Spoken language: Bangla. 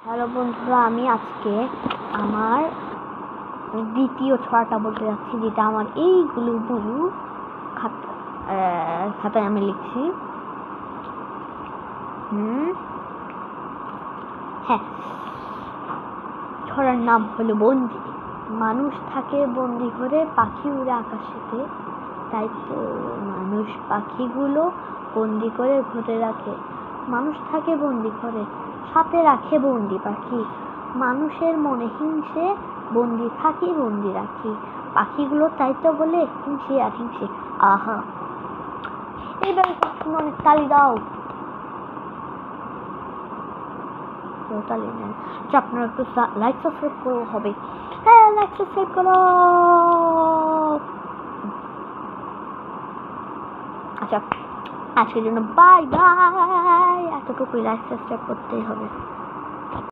হ্যালো বন্ধুরা, আমি আজকে আমার দ্বিতীয় ছড়াটা বলতে যাচ্ছি, যেটা আমার এইগুলো খাতায় আমি লিখছি। হ্যাঁ, ছড়ার নাম হলো বন্দি। মানুষ থাকে বন্দি ঘরে, পাখি উড়ে আকাশেতে, তাই তো মানুষ পাখিগুলো বন্দি করে ঘরে রাখে। মানুষ থাকে বন্দি ঘরে, সাথে রাখে বন্দি পাখি। মানুষের মনে হিংসে, বন্দি থাকি বন্দি রাখি। পাখিগুলো তাই তো বলে হিংসে আর হিংসে। আহা, এইবার অনেক তালি দাও। তালি নেন, আপনারা একটু লাইক সাবস্ক্রাইব করো হবে। হ্যাঁ, লাইক সাবস্ক্রাইব করো। আচ্ছা, আজকের জন্য বাই বাই। এতটুকুই, লাইক সাবস্ক্রাইব করতেই হবে।